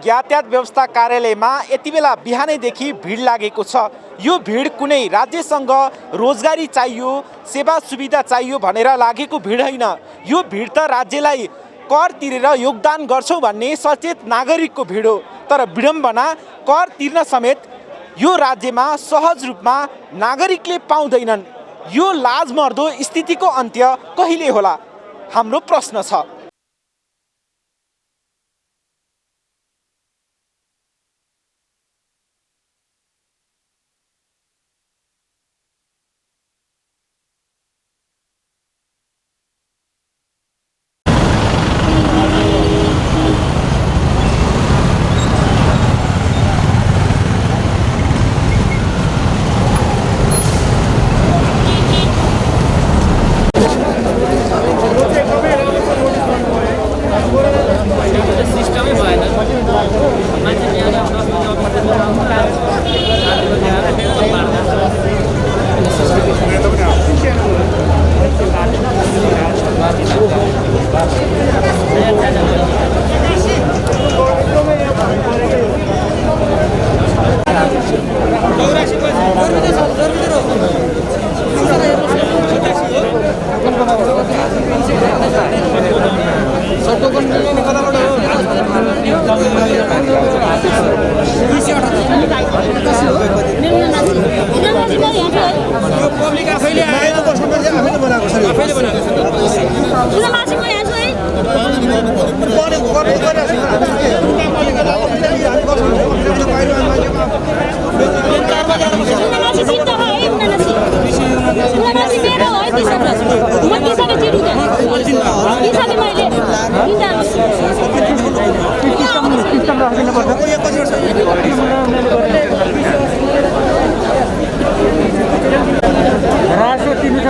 यातायात व्यवस्था कार्यालयमा यति बेला बिहानैदेखि भिड लागेको छ। यो भिड कुनै राज्यसँग रोजगारी चाहियो, सेवा सुविधा चाहियो भनेर लागेको भिड होइन। यो भिड त राज्यलाई कर तिरेर योगदान गर्छौँ भन्ने सचेत नागरिकको भिड हो। तर विडम्बना, कर तिर्न समेत यो राज्यमा सहज रूपमा नागरिकले पाउँदैनन्। यो लाजमर्दो स्थितिको अन्त्य कहिले होला? हाम्रो प्रश्न छ।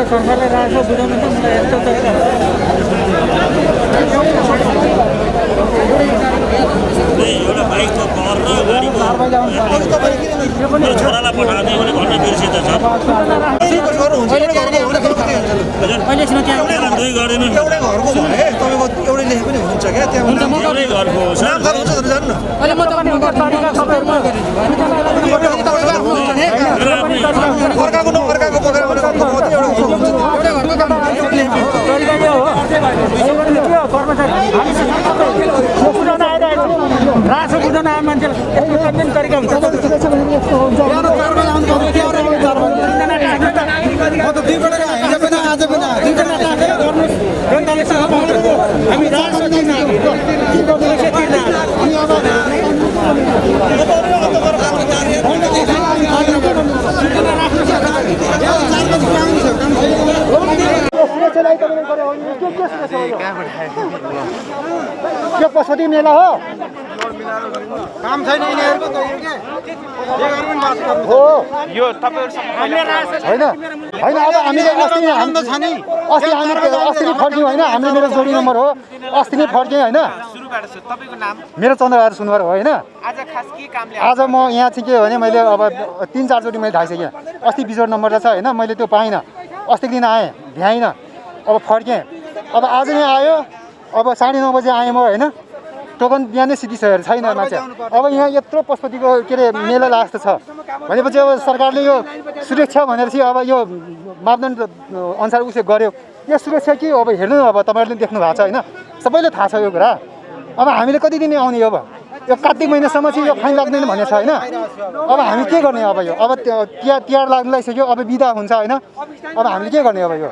सरकारले राख्छ बुझाउनु त मलाई यस्तो एउटा बाइकको कर र गाडीको छोरालाई पठाउने भने भन्न बिर्से त छ दुई गर्दैन एउटै घरको भए तपाईको एउटै लेखे पनि हुन्छ क्या त्यहाँ हुन्छ म एउटै घरको हो सर नाम हुन्छ त जान्न अहिले म तपाईको तरिका सबैमा अर्काको न अर्काको पकेर पनि एउटै घरको काम तरिका के हो कर्मचारी बुझाउन आइरहेको रासो बुझाउन आए मान्छेलाई यस्तो कठिन तरिका हुन्छ म त दुईबाट हिजो पनि आज पनि दुईजना राखेर गर्नु जनताले हामी रासो दिन के गर्दैछ तिर्न अनि के पशुपति मेला हो काम छैन यिनीहरूको त हो यो तपाईहरुसँग होइन होइन अब हामीले अस्ति नै फर्क्यौँ होइन हामीले मेरो जोडी नम्बर हो अस्ति नै फर्क्यौँ होइन सुरुबाट तपाईको नाम मेरो चन्द्रबहादुर सुनवार हो होइन आज खास के कामले आज म यहाँ चाहिँ के हो भने मैले अब 3-4 चोटि मैले धाइसकेँ अस्ति बिजोड नम्बर छ होइन मैले त्यो पाइनँ अस्तिको दिन आएँ भ्याइनँ अब फर्केँ अब आज नै आयो अब 9:30 बजे आएँ म होइन टोकन बिहानै सिधिसकेको छैन मान्छे अब यहाँ यत्रो पशुपतिको के अरे मेला लाग्छ छ भनेपछि अब सरकारले यो सुरक्षा भनेर चाहिँ अब यो मापदण्ड अनुसार उसले गर्यो यो सुरक्षा के अब हेर्नु अब तपाईँहरूले देख्नु भएको छ होइन सबैले थाहा छ यो कुरा अब हामीले कति दिन आउने अब यो कार्तिक महिनासम्म चाहिँ यो फाइन लाग्दैन भन्ने छ होइन अब हामी के गर्ने अब यो अब तिहार लाग्नु लागिसक्यो अब बिदा हुन्छ होइन अब हामीले के गर्ने अब यो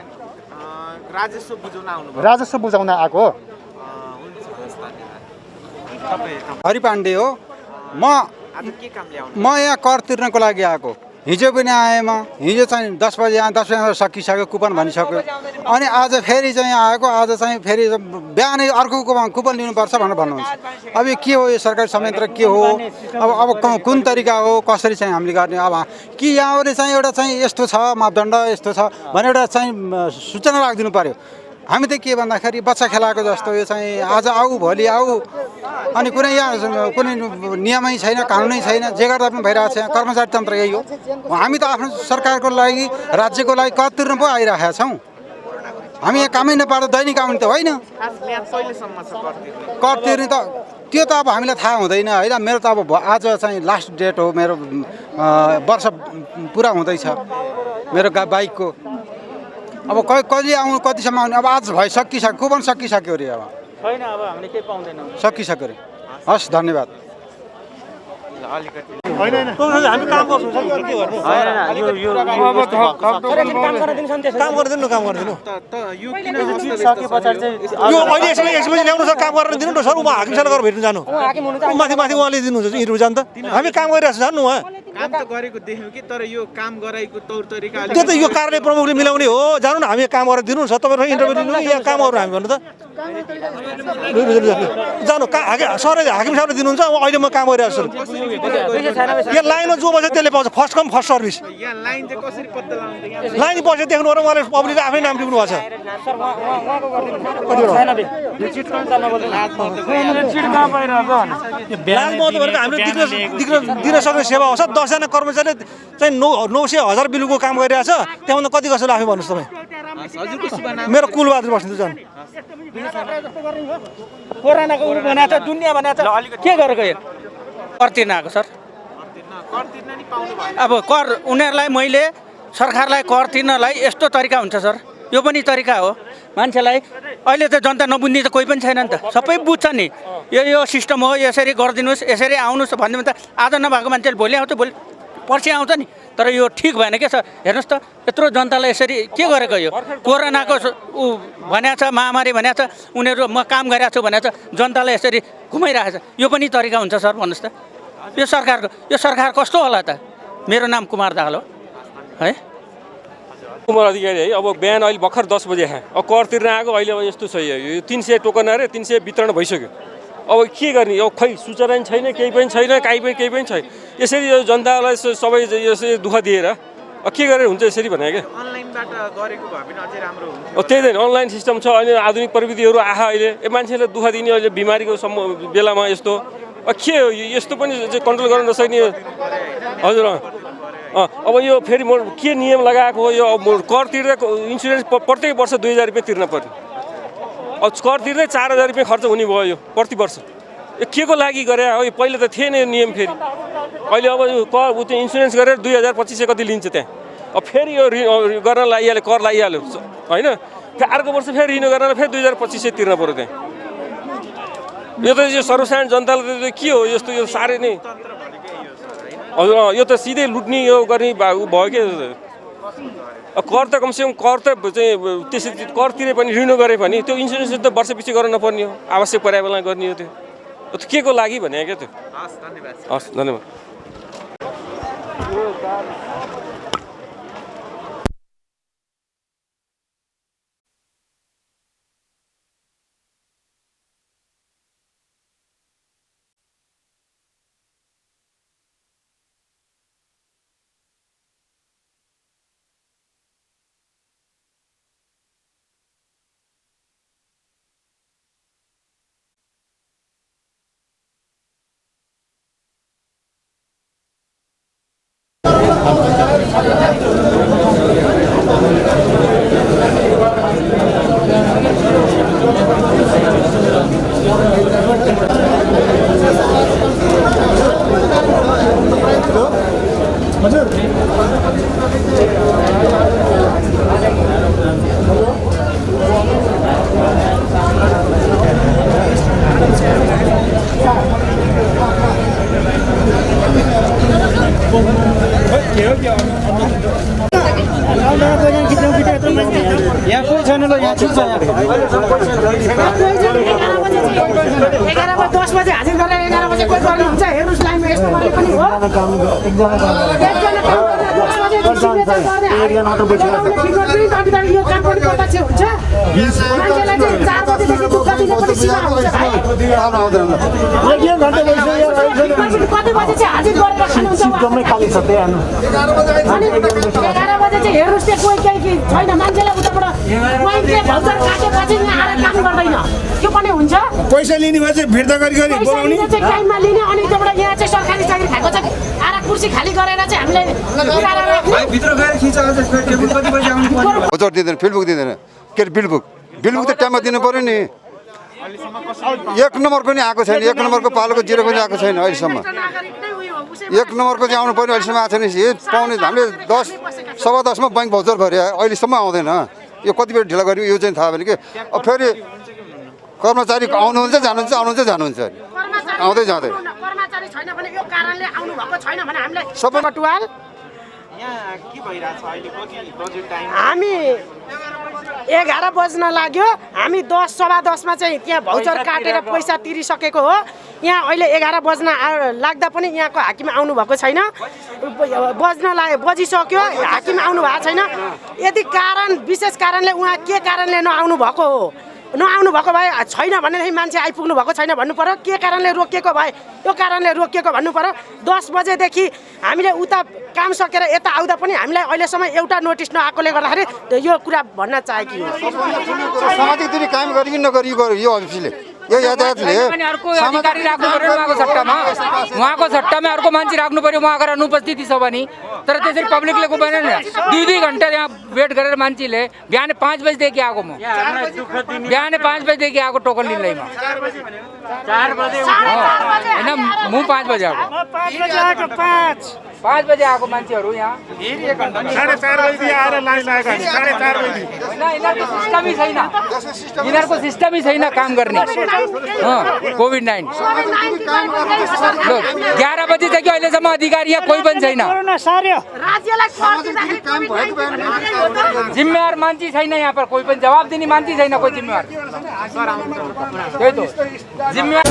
राजस्व बुझाउन आएको हरि पाण्डे हो म यहाँ कर तिर्नको लागि आएको हिजो पनि आएँ म हिजो चाहिँ 10 बजे आएँ 10 बजे सकिसक्यो कुपन भनिसक्यो अनि आज फेरि चाहिँ आएको आज चाहिँ फेरि बिहानै अर्को कुपन लिनुपर्छ भनेर भन्नुहुन्छ अब यो के हो यो सरकारी संयन्त्र के हो अब कुन तरिका हो कसरी चाहिँ हामीले गर्ने अब कि यहाँबाट चाहिँ एउटा चाहिँ यस्तो छ मापदण्ड यस्तो छ भनेर एउटा चाहिँ सूचना राखिदिनु पर्यो हामी त के भन्दाखेरि बच्चा खेलाएको जस्तो यो चाहिँ आज आऊ भोलि आऊ अनि कुनै यहाँ कुनै नियमै छैन कानुनै छैन जे गर्दा पनि भइरहेको छ कर्मचारी तन्त्र यही हो हामी त आफ्नो सरकारको लागि राज्यको लागि कर तिर्न पो आइरहेका छौँ हामी यहाँ कामै नपाएर दैनिक आउने त होइन कर तिर्ने त त्यो त अब हामीलाई थाहा हुँदैन होइन। मेरो त अब आज चाहिँ लास्ट डेट हो, मेरो वर्ष पुरा हुँदैछ मेरो बाइकको। अब कहिले आउनु, कतिसम्म आउनु, अब आज सकिसक्यो, कुपन सकिसक्यो अरे, अब छैन, अब हामीले केही पाउँदैनौँ। सकिसक्यो अरे। हस्, धन्यवाद। हामी काम गर्छौँ सर, के गर्नु? काम गरिदिनु। यो अहिले यसमै ल्याउनु सर, काम गरेर दिनु न सर। उहाँ हाकिमसँग गएर भेट्नु जानु, माथि उहाँले दिनुहुन्छ यी रुजान त। हामी काम गरिरहेको छ जानु उहाँ। काम त गरेको देख्यौँ कि, तर यो काम गराएको तौर तरिका त्यो त यो कार्यालय प्रमुखले मिलाउने हो। जानु न, हामी काम गरेर दिनु न सर। तपाईँहरू इन्टरभ्यू दिनु, यहाँ काम गर्नु हामी भन्नु त। जानु सर, हाकिम साहबले दिनुहुन्छ। अहिले म काम गरिरहेको छु। यहाँ लाइनमा जो बस्छ त्यसले पाउँछ, फर्स्ट कम फर्स्ट सर्भिस। यहाँ लाइन चाहिँ कसरी पत्ता लगाउने? लाइन बसेर देख्नु पर्यो, उहाँले पब्लिकले आफै नाम टिप्नु भएको छ। लाज महत्त्व भनेको हामीले दिन सक्ने सेवा हो सर। 10 जना कर्मचारीले चाहिँ 900,000 बिलको काम गरिरहेछ, त्यहाँभन्दा कति कसो लाग्यो भन्नुहोस् तपाईँ? मेरो कुलबहादुर बस्नु जानु। कोरोनाको उ बनाएको छ, दुनियाँ बनाएको छ, के गरेको यो कर तिर्न आएको सर? अब कर उनीहरूलाई मैले सरकारलाई कर तिर्नलाई यस्तो तरिका हुन्छ सर? यो पनि तरिका हो मान्छेलाई? अहिले त जनता नबुझ्ने त कोही पनि छैन नि त, सबै बुझ्छ नि। यो सिस्टम हो, यसरी गरिदिनुहोस्, यसरी आउनुहोस् भन्ने त आज नभएको मान्छेले भोलि आउँछ, भोलि पर्सि आउँछ नि। तर यो ठिक भएन क्या सर। हेर्नुहोस् त, यत्रो जनतालाई यसरी के गरेको? यो कोरोनाको ऊ भनेको छ, महामारी भनेको छ, उनीहरू म काम गरिरहेको छु भनेको छ, जनतालाई यसरी घुमाइरहेको छ। यो पनि तरिका हुन्छ सर? भन्नुहोस् त, यो सरकार कस्तो होला त? मेरो नाम कुमार दाहाल हो है, कुमार अधिकारी है। अब बिहान अहिले भर्खर 10 बजे अब कर तिर्न आएको, अहिले अब यस्तो छ। यो 300 टोकन अरे 300 वितरण भइसक्यो। अब के गर्ने? अब खै सूचना पनि छैन, केही पनि छैन, केही पनि छैन। यसरी यो जनतालाई सबै यसरी दुःख दिएर के गरेर हुन्छ यसरी भने क्या? अनलाइनबाट गरेको भए पनि अझै राम्रो हुन्छ। त्यही त अनलाइन सिस्टम छ, अहिले आधुनिक प्रविधिहरू आहा। अहिले मान्छेले दुःख दिने अहिले बिमारीको बेलामा यस्तो के हो? यस्तो पनि कन्ट्रोल गर्न नसक्ने। हजुर अब यो फेरि म के नियम लगाएको हो? यो कर तिर्दा इन्सुरेन्स प्रत्येक वर्ष 2000 रुपियाँ तिर्न पर्यो। अब कर तिर्दै 4000 रुपियाँ खर्च हुने भयो यो प्रति वर्ष। यो के को लागि गरे हो? पहिला त थिएन यो नियम। फेरि अहिले अब यो कर त्यो इन्सुरेन्स गरेर 2025 कति लिन्छ त्यहाँ। अब फेरि यो गर्न लागिहाल्यो, कर लागिहाल्यो होइन। फेरि अर्को वर्ष फेरि रिन्यू गरेर फेरि 2025 तिर्न पऱ्यो त्यहाँ। यो त यो सर्वसाधारण जनताले के हो यस्तो? यो साह्रै नै हजुर, यो त सिधै लुट्ने यो गर्ने भयो क्या। कर त कमसेकम कर त चाहिँ त्यसरी कर तिरे पनि रिन्यू गरे पनि त्यो इन्सुरेन्स त वर्ष पछि गर्न नपर्ने हो, आवश्यक परे बेला गर्ने हो। त्यो के को लागि भने क्या त्यो? हस्, धन्यवाद। यहाँ कोही छैन ल, यहाँ छिन्छ। 11 बजे 10 बजे हाजिर गरेर 11 बजे कोही गर्नु हुन्छ? हेर्नुहोस् लाइनमा यस्तो गर्ने पनि हो। यो काम पनि प्रत्यक्ष हुन्छ। मान्छेलाई चाहिँ 4 बजेदेखि दुःख दिने पनि सीमा हुन्छ भाइ। कति बजे चाहिँ हाजिर गरेर खानुहुन्छ? 11 बजे चाहिँ हेर्नुहोस् त्यहाँ कोही केही छैन। मान्छेलाई उताबाट कोहीले भौचर काटेपछि यहाँ आएर काम गर्दैन, त्यो पनि हुन्छ। पैसा लिने भए चाहिँ फिर्ता गरी बोलाउने, टाइममा लिने। अनि त्यहाँबाट यहाँ चाहिँ सरकारी चाकरी खाएको छ, आएर कुर्सी खाली गरेर चाहिँ हामीलाई हजुर दिँदैन, फिल्डबुक दिँदैन। के अरे बिलबुक त टाइममा दिनु पऱ्यो नि। एक नम्बरको नि आएको छैन, एक नम्बरको पालोको जिरो पनि आएको छैन अहिलेसम्म। एक नम्बरको चाहिँ आउनु पर्ने अहिलेसम्म आएको छैन। यो पाउने हामीले 10:15 बैङ्क भाउचर गरे अहिलेसम्म आउँदैन। यो कति बेर ढिला गर्यो यो चाहिँ थाहा भएन कि। अब फेरि कर्मचारी आउनुहुन्छ जानुहुन्छ आउनुहुन्छ जानुहुन्छ आउँदै जाँदै कर्मचारी छैन भने यो कारणले आउनु भएको छैन भने हामीलाई सबै यहाँ के भइरहेछ अहिले बजेट टाइम हामी 11 बज्न लाग्यो। हामी 10:15 चाहिँ त्यहाँ भौचर काटेर पैसा तिरिसकेको हो। यहाँ अहिले 11 बज्न लाग्दा पनि यहाँको हाकिम आउनु भएको छैन। बजिसक्यो, हाकिम आउनु भएको छैन। यदि कारण विशेष कारणले उहाँ के कारणले नआउनु भएको हो, नआउनु भएको भए छैन भनेदेखि मान्छे आइपुग्नु भएको छैन भन्नु पर्यो। के कारणले रोकिएको भए यो कारणले रोकिएको भन्नु पर्यो। 10 बजेदेखि हामीले उता काम सकेर यता आउँदा पनि हामीलाई अहिलेसम्म एउटा नोटिस नआएकोले गर्दाखेरि यो कुरा भन्न चाहेकी हो। सामाजिक दूरी कायम गरी कि नगरी यो अफिसले यो यातायातले अर्को अधिकारी राख्नु पर्यो उहाँको सट्टामा अर्को मान्छे राख्नु पर्यो उहाँ अगर अनुपस्थिति छ भने। तर त्यसरी पब्लिकले को भएन नि। 2-2 घन्टा यहाँ वेट गरेर मान्छेले बिहान 5 बजेदेखि आएको म बिहान 5 बजेदेखि आएको टोकन लिनलाई म 4 बजे होइन म 5 बजे आएको 5 बजे आएको मान्छेहरू यहाँ फेरि 1 घण्टा 4:30 बजे आएर लाइन लागेको हामी 4:30 बजे। यिनीहरूको सिस्टमै छैन, यिनीहरूको सिस्टमै छैन काम गर्ने। कोभिड-19 11 बजेदेखि अहिलेसम्म अधिकारी यहाँ कोही पनि छैन। जिम्मेवार मान्छे छैन यहाँ पर, कोही पनि जवाब दिने मान्छे छैन, कोही जिम्मेवार। त्यही त जिम्मेवार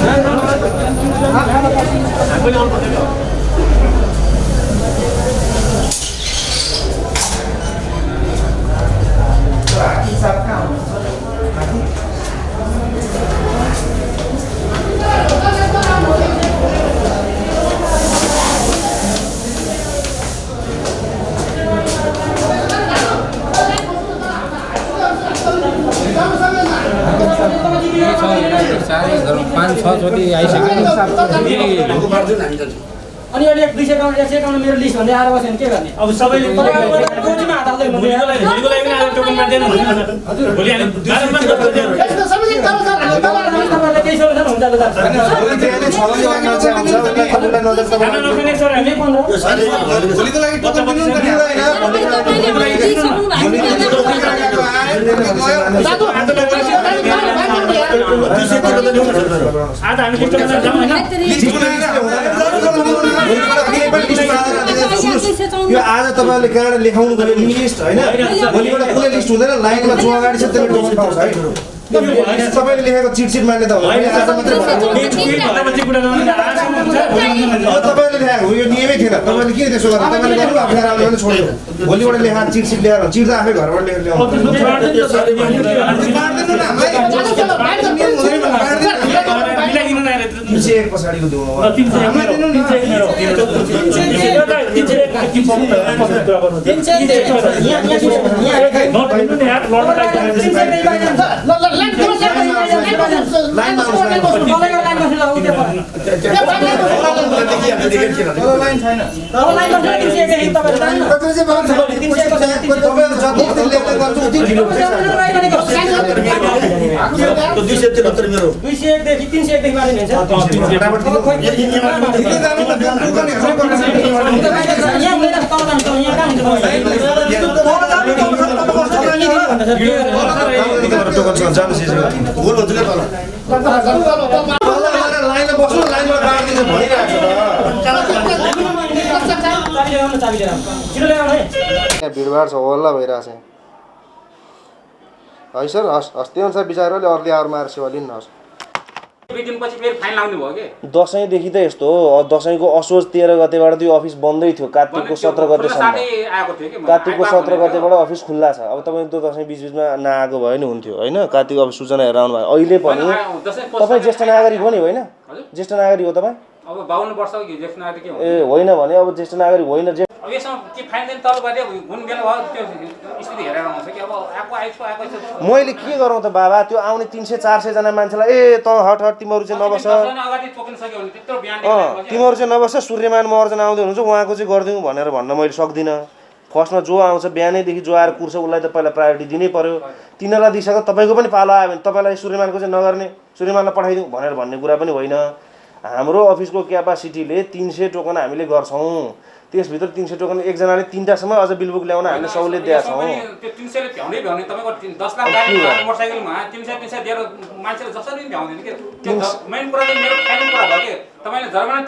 साह्रै 5-6 चोटि आइसक्यो। अनि अहिले 200 काउन्ट 100 काउन्ट मेरो लिस्ट भन्दै आएर बस्यो भने के गर्ने? अब सबैले कोचिमा हात हाल्दै भोलिको लागि पनि आज टोकन मार्दैन भोलि हामी केही सोल्युसन हुन्छ ल भोलिको लागि टोकन दिनु आज हामी लिस्ट जाउँ हैन। यो आज तपाईँले कहाँबाट लेखाउनु पर्यो लिस्ट होइन, भोलिबाट कुनै लिस्ट हुँदैन। लाइनमा जो अगाडि छ त्यसले टोकन पाउँछ है। तपाईँले लेखेको चिटसिट मान्यता हो तपाईँले ल्याएको यो नियमै थिएन। तपाईँले किन त्यसो गर्नु? तपाईँले गर्नु आफूले राम्रो भने छोड्यो। भोलिबाट लेखाएर चिटसिट ल्याएर चिट त आफै घरबाट लेखेर ल्याउनु। पछाडिको दिउँ भिडभाड छ हल्ला भइरहेछ है सर। हस् त्यो अनुसार विचारले अरूले आएर मार सेवा लिनु न। दसैँदेखि त यस्तो हो। दसैँको असोज 13 गतेबाट त्यो अफिस बन्दै थियो। कार्तिकको 17 गतेसम्म, कार्तिकको 17 गतेबाट अफिस खुल्ला छ। अब तपाईँ त्यो दसैँ बिचबिचमा नआएको भए नि हुन्थ्यो होइन। कार्तिक अब सूचना हेरेर आउनु भयो। अहिले पनि तपाईँ ज्येष्ठ नागरिक हो नि होइन? ज्येष्ठ नागरिक हो तपाईँ? अब 52 वर्षको ज्येष्ठ नागरिक हो। ए होइन भने अब ज्येष्ठ नागरिक होइन। अब यसमा के फाइनल तल गरे गुण बेला भयो त्यो स्थिति हेरेर आउँछ कि अब आएको मैले के गरौँ त बाबा? त्यो आउने 300-400 जना मान्छेलाई ए त हट तिमीहरू चाहिँ नबस, तिमीहरू चाहिँ नबस, सूर्यमान महर्जन आउँदै हुनुहुन्छ उहाँको चाहिँ गरिदिउँ भनेर भन्न मैले सक्दिनँ। फर्स्टमा जो आउँछ बिहानैदेखि जो आएर कुर्छ उसलाई त पहिला प्रायोरिटी दिनै पर्यो। तिनीहरूलाई दिइसक्दा तपाईँको पनि पालो आयो भने तपाईँलाई सूर्यमानको चाहिँ नगर्ने, सूर्यमानलाई पठाइदिउँ भनेर भन्ने कुरा पनि होइन। हाम्रो अफिसको क्यापासिटीले 300 टोकन हामीले गर्छौँ। त्यसभित्र 300 टोकन एकजनाले 3टासम्म अझ बिलबुक ल्याउन हामीले सहुलियत दिएका छौँ। त्यो 300ले भ्याउनै भ्याउने तपाईँको 10 लाख गाडी मोटरसाइकलमा 300 दिएर मान्छेले जसरी पनि भ्याउँदैन के। त्यो मेन कुरा चाहिँ मेरो फाइनल कुरा भयो के तपाईँले जर्मना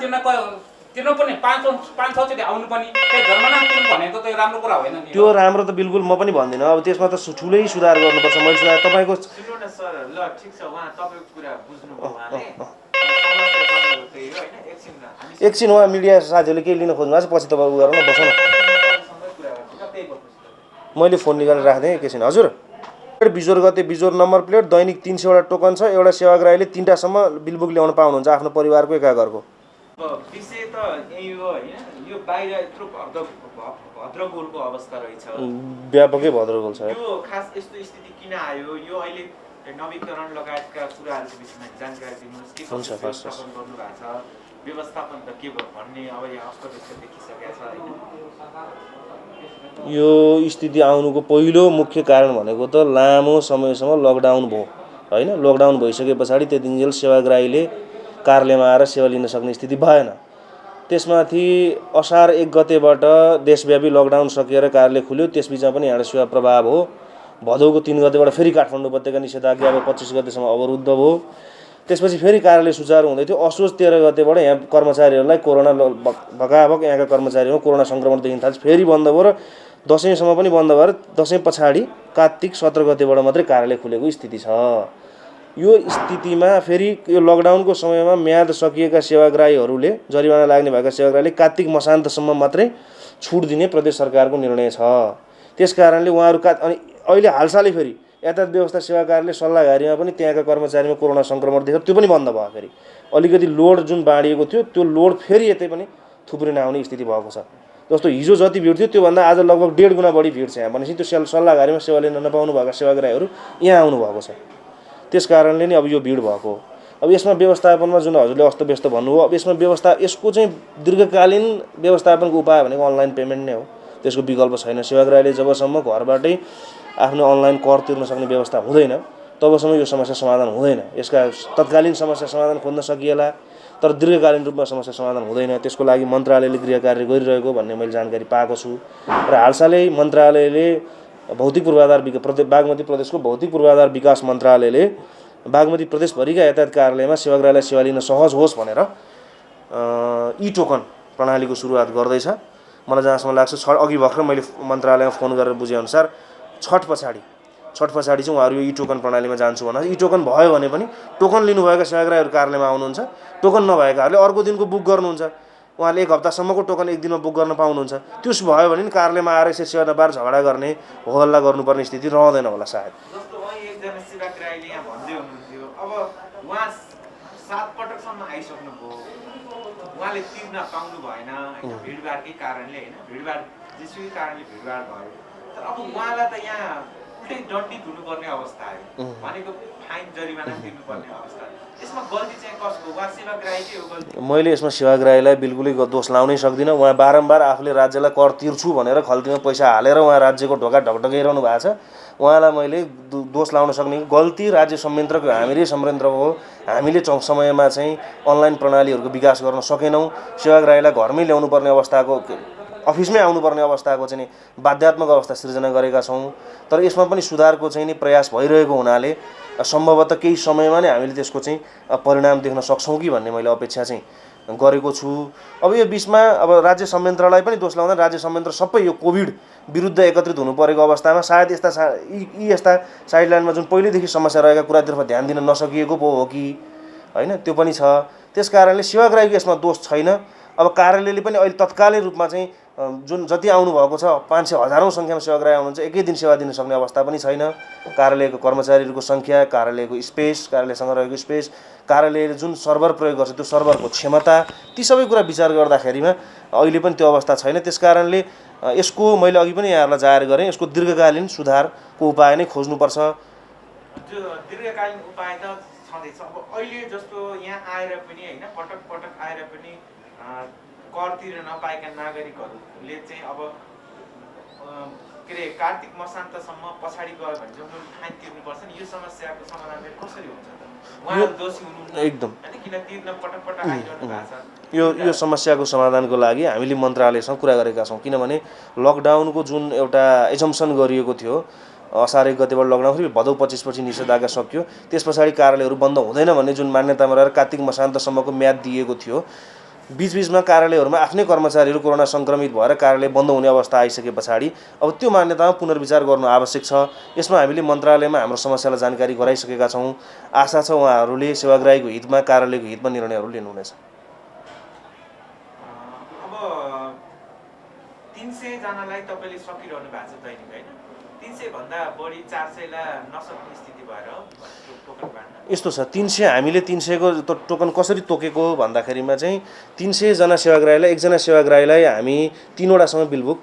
तिर्नु पर्ने 5-6 चोटि आउनु पनि त्यो जर्मना तिर्नु भनेको त राम्रो कुरा होइन नि। त्यो राम्रो त बिल्कुल म पनि भन्दिनँ। अब त्यसमा त ठुलै सुधार गर्नुपर्छ। मैले सुधार तपाईँको सुन्नु न सर, ल ठिक छ, उहाँ तपाईँको कुरा बुझ्नुभयो उहाँले। एकछिन उहाँ मिडिया साथीहरूले केही लिन खोज्नु भएको छ, पछि तपाईँ उ गरेर न बस्नु न। मैले फोन निकालेर राख्दै एकछिन। हजुर, बिजोर गते बिजोर नम्बर प्लेट दैनिक 300 वटा टोकन छ। एउटा सेवाग्राहीले 3टासम्म बिलबुक ल्याउन पाउनुहुन्छ आफ्नो परिवारको एका घरको। विषय त यही हो होइन, यो बाहिर यत्रो भद्रगोलको अवस्था रहेछ, व्यापकै भद्रगोल छ। यो खास यस्तो स्थिति किन आयो, यो अहिले नवीकरण लगायतका कुराहरूको विषयमा जानकारी दिनुहोस्। के कसो व्यवस्थापन गर्नु भएको छ, व्यवस्थापन त के भयो भन्ने अब यहाँ अस्तव्यस्त देखिसकेको छ होइन। यो स्थिति आउनुको पहिलो मुख्य कारण भनेको त लामो समयसम्म लकडाउन भयो होइन। लकडाउन भइसके पछाडि त्यतिन्जेल सेवाग्राहीले कार्यालयमा आएर सेवा लिन सक्ने स्थिति भएन। त्यसमाथि असार 1 गतेबाट देशव्यापी लकडाउन सकिएर कार्यालय खुल्यो। त्यसबिचमा पनि यहाँ सेवा प्रभाव हो। भदौको 3 गतेबाट फेरि काठमाडौँ उपत्यका निषेधाज्ञा अब 25 गतेसम्म अवरुद्ध भयो। त्यसपछि फेरि कार्यालय सुचारू हुँदै थियो। असोज 13 गतेबाट यहाँ कर्मचारीहरूलाई कोरोना भकाभक यहाँका कर्मचारीहरूमा कोरोना सङ्क्रमण देखिन थाल्छ। फेरि बन्द भयो र दसैँसम्म पनि बन्द भएर दसैँ पछाडि कार्तिक 17 गतेबाट मात्रै कार्यालय खुलेको स्थिति छ। यो स्थितिमा फेरि यो लकडाउनको समयमा म्याद सकिएका सेवाग्राहीहरूले जरिवाना लाग्ने भएका सेवाग्राहीले कार्तिक मसान्तसम्म मात्रै छुट दिने प्रदेश सरकारको निर्णय छ। त्यसकारणले उहाँहरू अनि अहिले हालसालै फेरि यातायात व्यवस्था सेवा कार्यालय सल्लाहघारीमा पनि त्यहाँका कर्मचारीमा कोरोना सङ्क्रमण देखेर त्यो पनि बन्द भयो। फेरि अलिकति लोड जुन बाँडिएको थियो त्यो लोड फेरि यतै पनि थुप्रिन आउने स्थिति भएको छ। जस्तो हिजो जति भिड थियो त्योभन्दा आज लगभग 1.5 गुणा बढी भिड छ यहाँ। भनेपछि त्यो सल्लाहघारीमा सेवा लिन नपाउनु भएका सेवाग्राहीहरू यहाँ आउनुभएको छ। त्यस कारणले नै अब यो भिड भएको। अब यसमा व्यवस्थापनमा जुन हजुरले अस्तव्यस्त भन्नुभयो, अब यसको चाहिँ दीर्घकालीन व्यवस्थापनको उपाय भनेको अनलाइन पेमेन्ट नै हो। त्यसको विकल्प छैन। सेवाग्राहीले जबसम्म घरबाटै आफ्नो अनलाइन कर तिर्न सक्ने व्यवस्था हुँदैन तबसम्म यो समस्या समाधान हुँदैन। यसका तत्कालीन समस्या समाधान खोज्न सकिएला तर दीर्घकालीन रूपमा समस्या समाधान हुँदैन। त्यसको लागि मन्त्रालयले गृह कार्य गरिरहेको भन्ने मैले जानकारी पाएको छु। र हालसालै मन्त्रालयले भौतिक पूर्वाधार बागमती प्रदेशको भौतिक पूर्वाधार विकास मन्त्रालयले बागमती प्रदेशभरिका यातायात कार्यालयमा सेवाग्राहीलाई सेवा लिन सहज होस् भनेर ई-टोकन प्रणालीको सुरुवात गर्दैछ। मलाई जहाँसम्म लाग्छ अघि भर्खर मैले मन्त्रालयमा फोन गरेर बुझेअनुसार छठ पछाडि चाहिँ उहाँहरू यो ई-टोकन प्रणालीमा जान्छु भन्नुहुन्छ। ई-टोकन भयो भने पनि टोकन लिनुभएका सेवाग्राहीहरू कार्यालयमा आउनुहुन्छ। टोकन नभएकाहरूले अर्को दिनको बुक गर्नुहुन्छ। उहाँले 1 हप्तासम्मको टोकन 1 दिनमा बुक गर्न पाउनुहुन्छ। त्यस भयो भने कार्यालयमा आएर यसरी सेवा नपाएर झगडा गर्ने होहल्ला गर्नुपर्ने स्थिति रहँदैन होला सायद। जस्तो उहाँ एकजना सेवाग्राहीले यहाँ भन्दै हुनुहुन्थ्यो, अब उहाँ 7 पटकसम्म आइसक्नुभयो, उहाँले तिर्न पाउनु भएन होइन, भिडभाडकै कारणले होइन, भिडभाड जेसुकै कारणले भिडभाड भयो। तर अब उहाँलाई त यहाँ उल्टै दण्डित हुनुपर्ने अवस्था आयो, भनेको फाइन जरिमाना तिर्नुपर्ने अवस्था। यसमा गल्ती चाहिँ कसको, वा सेवाग्राहीकै हो गल्ती? मैले यसमा सेवाग्राहीलाई बिल्कुलै दोष लाउनै सक्दिनँ। उहाँ बारम्बार आफूले राज्यलाई कर तिर्छु भनेर खल्तीमा पैसा हालेर उहाँ राज्यको ढोका ढकढकाइरहनु भएको छ। उहाँलाई मैले दोष लाउन सक्ने गल्ती राज्य संयन्त्रको हामीले संयन्त्रको हो। हामीले समयमा चाहिँ अनलाइन प्रणालीहरूको विकास गर्न सकेनौँ। सेवाग्राहीलाई घरमै ल्याउनु पर्ने अवस्थाको अफिसमै आउनुपर्ने अवस्थाको चाहिँ बाध्यात्मक अवस्था सिर्जना गरेका छौँ। तर यसमा पनि सुधारको चाहिँ नि प्रयास भइरहेको हुनाले सम्भवतः केही समयमा नै हामीले त्यसको चाहिँ परिणाम देख्न सक्छौँ कि भन्ने मैले अपेक्षा चाहिँ गरेको छु। अब यो बिचमा अब राज्य संयन्त्रलाई पनि दोष लाउँदा राज्य संयन्त्र सबै यो कोभिड विरुद्ध एकत्रित हुनु परेको अवस्थामा सायद यस्ता साइडलाइनमा जुन पहिलेदेखि समस्या रहेका कुरातर्फ ध्यान दिन नसकिएको पो हो कि होइन, त्यो पनि छ। त्यस कारणले सेवाग्राहीको यसमा दोष छैन। अब कार्यालयले पनि अहिले तत्कालै रूपमा चाहिँ जुन जति आउनुभएको छ 500 हजारौँ सङ्ख्यामा सेवाग्राही आउनुहुन्छ, एकै दिन सेवा दिन सक्ने अवस्था पनि छैन। कार्यालयको कर्मचारीहरूको सङ्ख्या, कार्यालयको स्पेस, कार्यालयसँग रहेको स्पेस, कार्यालयले जुन सर्भर प्रयोग गर्छ त्यो सर्भरको क्षमता, ती सबै कुरा विचार गर्दाखेरिमा अहिले पनि त्यो अवस्था छैन। त्यस कारणले यसको मैले अघि पनि यहाँहरूलाई जाहेर गरेँ, यसको दीर्घकालीन सुधारको उपाय नै खोज्नुपर्छ। जो दीर्घकालीन उपाय त छँदैछ। अब अहिले जस्तो यहाँ आएर पनि होइन, पटक पटक आएर पनि कर तिर्न नपाएका नागरिकहरूले चाहिँ अब के अरे कार्तिक मसान्तसम्म पछाडि गयो भने जुन फाइन तिर्नुपर्छ नि यो समस्याको समाधान चाहिँ कसरी हुन्छ त उहाँहरू दोषी हुनुहुन्छ एकदम हैन किन तिर्न पटक पटक आइरहनु भएको छ यो समस्याको समाधानको लागि हामीले मन्त्रालयसँग कुरा गरेका छौँ किनभने लकडाउनको जुन एउटा एजम्सन गरिएको थियो असार 1 गतेबाट लकडाउन फेरि भदौ 25 पछि निषेधाज्ञा सक्यो त्यस पछाडि कार्यालयहरू बन्द हुँदैन भन्ने जुन मान्यतामा रहेर कार्तिक मसान्तसम्मको म्याद दिएको थियो बीचबीचमा कार्यालयहरूमा आफ्नै कर्मचारीहरू कोरोना सङ्क्रमित भएर कार्यालय बन्द हुने अवस्था आइसके पछाडि अब त्यो मान्यतामा पुनर्विचार गर्नु आवश्यक छ यसमा हामीले मन्त्रालयमा हाम्रो समस्यालाई जानकारी गराइसकेका छौँ आशा छ उहाँहरूले सेवाग्राहीको हितमा कार्यालयको हितमा निर्णयहरू लिनुहुनेछ अब 300 जनालाई तपाईले सकिरहनु भएको छ दैनिक हैन 300 भन्दा बढी 400 लाई नसक्ने स्थिति भएर टोकन बाँड्न यस्तो छ 300 हामीले 300 को टोकन कसरी तोकेको भन्दाखेरिमा चाहिँ 300 जना सेवाग्राहीलाई एकजना सेवाग्राहीलाई हामी 3 वटासँग बिलबुक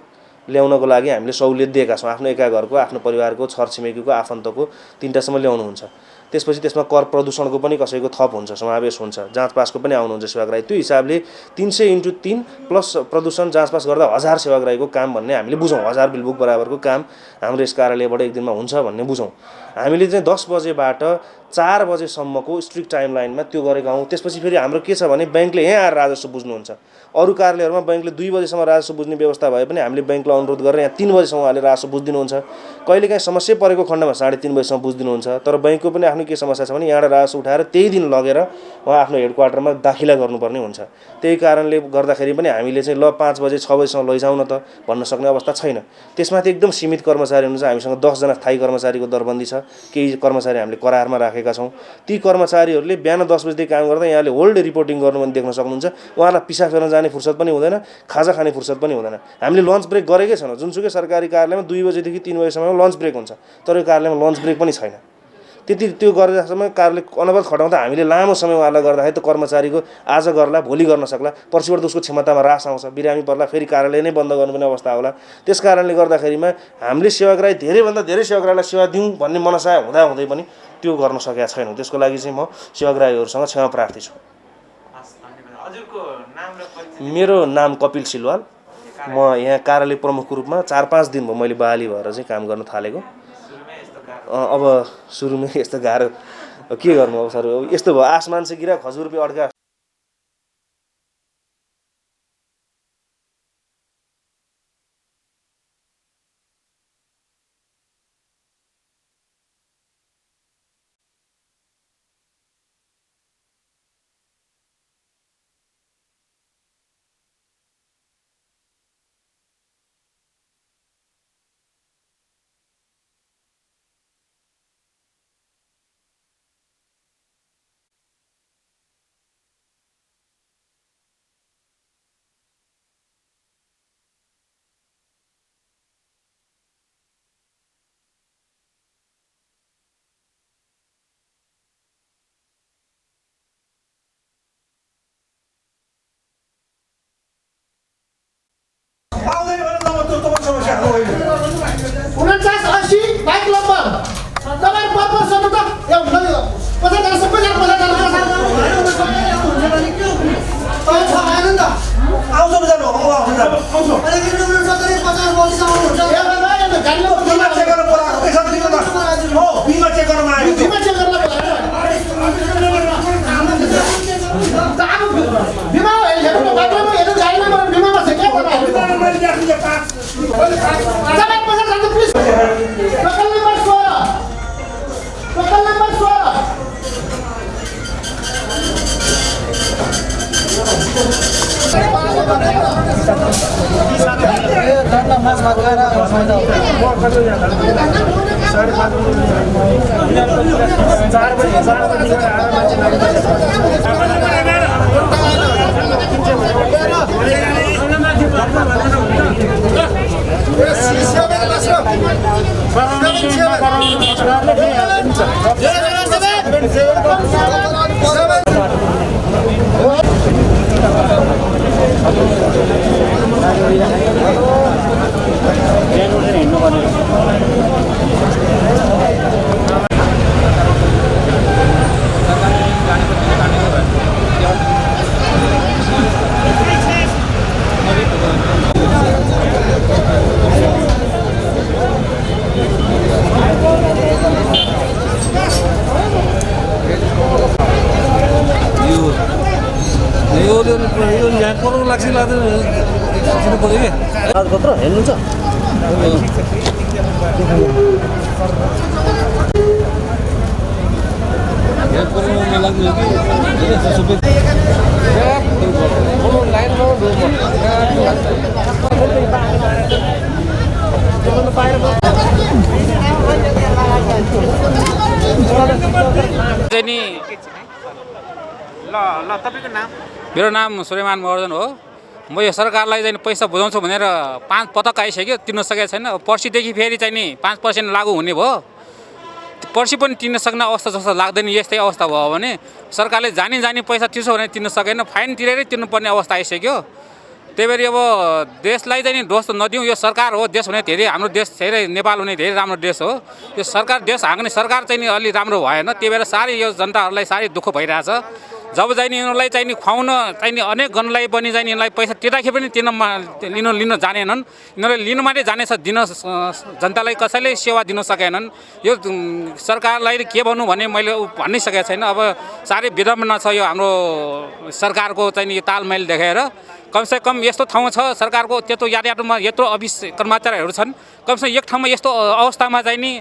ल्याउनको लागि हामीले सहुलियत दिएका छौँ आफ्नो एका घरको आफ्नो परिवारको छरछिमेकीको आफन्तको 3टासम्म ल्याउनुहुन्छ त्यसपछि त्यसमा कर प्रदूषणको पनि कसैको थप हुन्छ समावेश हुन्छ जाँच पासको पनि आउनुहुन्छ सेवाग्राही त्यो हिसाबले 300 × 3 प्लस प्रदूषण जाँच पास गर्दा 1000 सेवाग्राहीको काम भन्ने हामीले बुझौँ 1000 बिलबुक बराबरको काम हाम्रो यस कार्यालयबाट एक दिनमा हुन्छ भन्ने बुझौँ हामीले चाहिँ 10 बजेबाट 4 बजेसम्मको स्ट्रिक्ट टाइमलाइनमा त्यो गरेका हौँ त्यसपछि फेरि हाम्रो के छ भने ब्याङ्कले यहाँ आएर राजस्व बुझ्नुहुन्छ अरू कार्यालयहरूमा ब्याङ्कले 2 बजेसम्म राजस्व बुझ्ने व्यवस्था भए पनि हामीले ब्याङ्कलाई अनुरोध गरेर यहाँ 3 बजेसम्म उहाँले राजस्व बुझिदिनुहुन्छ कहिलेकाहीँ समस्या परेको खण्डमा 3:30 बजेसम्म बुझिदिनुहुन्छ तर ब्याङ्कको पनि आफ्नो के समस्या छ भने यहाँबाट राजस्व उठाएर त्यही दिन लगेर उहाँ आफ्नो हेडक्वार्टरमा दाखिला गर्नुपर्ने हुन्छ त्यही कारणले गर्दाखेरि पनि हामीले चाहिँ ल 5 बजे 6 बजेसम्म लैजाउँ न त भन्न सक्ने अवस्था छैन त्यसमाथि एकदम सीमित कर्मचारी हुनुहुन्छ हामीसँग 10 जना स्थायी कर्मचारीको दरबन्दी छ केही कर्मचारी हामीले करारमा राखेका छौँ ती कर्मचारीहरूले बिहान 10 बजेदेखि काम गर्दा यहाँले होल्ड रिपोर्टिङ गर्नु पनि देख्न सक्नुहुन्छ उहाँलाई पिसाब फेर्न जाने फुर्सद पनि हुँदैन खाजा खाने फुर्सद पनि हुँदैन हामीले लन्च ब्रेक गरेकै छैनौँ जुनसुकै सरकारी कार्यालयमा 2 बजेदेखि 3 बजेसम्म लन्च ब्रेक हुन्छ तर यो कार्यालयमा लन्च ब्रेक पनि छैन त्यति त्यो गरेसम्म कार्यालय अनवरत खटाउँदा हामीले लामो समय उहाँलाई गर्दाखेरि त कर्मचारीको आज गर्ला भोलि गर्न सक्ला पर्सिबाट उसको क्षमतामा ह्रास आउँछ बिरामी पर्ला फेरि कार्यालय नै बन्द गर्नुपर्ने अवस्था होला त्यस कारणले गर्दाखेरिमा हामीले सेवाग्राही धेरैभन्दा धेरै सेवाग्राहीलाई सेवा दिउँ भन्ने मनसाय हुँदै पनि त्यो गर्न सकेका छैनौँ त्यसको लागि चाहिँ म सेवाग्राहीहरूसँग क्षमा प्रार्थी छु मेरो नाम कपिल सिलवाल म यहाँ कार्यालय प्रमुखको रूपमा 4-5 दिन भयो मैले बहाली भएर चाहिँ काम गर्न थालेको अब सुरुमै यस्तो गाह्रो के गर्नु अब सर यस्तो भयो आसमान से गिरा खजुर पे अड्का ल तपाईँको नाम? मेरो नाम सुलेमान महर्जन हो। म यो सरकारलाई चाहिँ पैसा बुझाउँछु भनेर 5 पटक आइसक्यो, तिर्न सकेको छैन। पर्सिदेखि फेरि चाहिँ नि 5% लागू हुने भयो। पर्सि पनि तिर्न सक्ने अवस्था जस्तो लाग्दैन। यस्तै अवस्था भयो भने सरकारले जानी पैसा तिर्छ भने तिर्न सकेन, फाइन तिरेरै तिर्नुपर्ने अवस्था आइसक्यो। त्यही भएर अब देशलाई चाहिँ नि दोष नदिउँ। यो सरकार हो, देश भने धेरै, हाम्रो देश धेरै, नेपाल हुने धेरै राम्रो देश हो। यो सरकार, देश हाँक्ने सरकार चाहिँ नि अलि राम्रो भएन। त्यही भएर साह्रै यो जनताहरूलाई साह्रै दुःख भइरहेछ। जब चाहिँ नि यिनीहरूलाई चाहिँ नि खुवाउन चाहिँ नि अनेक गर्नलाई पनि चाहिँ यिनीहरूलाई पैसा तिर्दाखेरि पनि लिन जानेनन्। यिनीहरूले लिनु मात्रै जानेछ, दिन जनतालाई कसैले सेवा दिन सकेनन्। यो सरकारलाई के भन्नु भने मैले भन्नै सकेको छैन। अब साह्रै विडम्बना छ यो हाम्रो सरकारको चाहिँ नि तालमेल देखेर। कमसेकम यस्तो ठाउँ छ सरकारको, त्यत्रो यातायातमा यत्रो अफिस कर्मचारीहरू छन्, कमसेकम एक ठाउँमा यस्तो अवस्थामा चाहिँ नि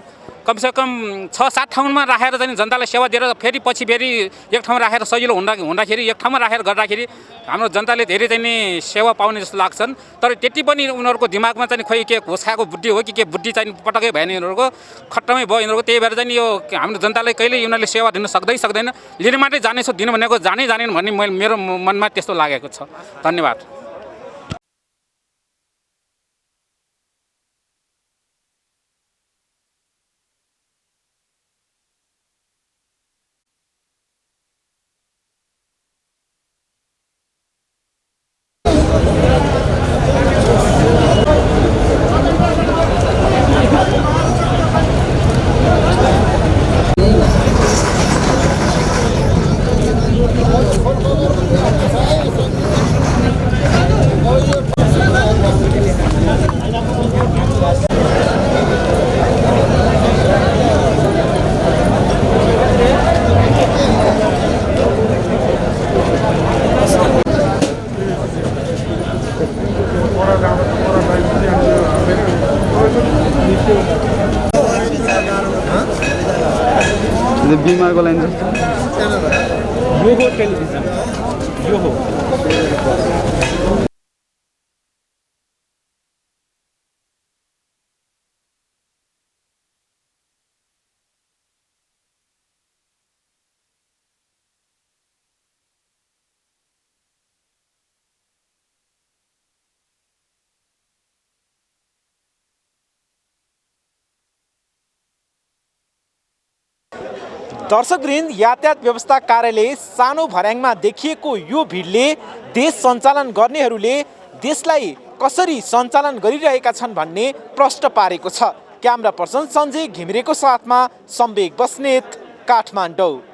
कमसेकम 6-7 ठाउँमा राखेर चाहिँ जनतालाई सेवा दिएर फेरि पछि फेरि एक ठाउँमा राखेर सजिलो हुँदाखेरि एक ठाउँमा राखेर गर्दाखेरि हाम्रो जनताले धेरै चाहिँ नि सेवा पाउने जस्तो लाग्छन्। तर त्यति पनि उनीहरूको दिमागमा चाहिँ खोइ के घुस खाएको बुद्धि हो कि के बुद्धि चाहिँ पटक्कै भएन यिनीहरूको, खट्टमै भयो यिनीहरूको। त्यही भएर चाहिँ यो हाम्रो जनतालाई कहिले यिनीहरूले सेवा दिन सक्दैन। लिन मात्रै जानेछु, दिनु भनेको जानेन भन्ने मेरो मनमा त्यस्तो लागेको छ। धन्यवाद। बिमारको लाइन यो हो टेलिभिजन, यो हो। दर्शकवृन्द, यातायात व्यवस्था कार्यालय सानो भर्याङमा देखिएको यो भिडले देश सञ्चालन गर्नेहरूले देशलाई कसरी सञ्चालन गरिरहेका छन् भन्ने प्रश्न पारेको छ। क्यामेरा पर्सन सञ्जय घिमिरेको साथमा सम्वेक बस्नेत, काठमाडौँ।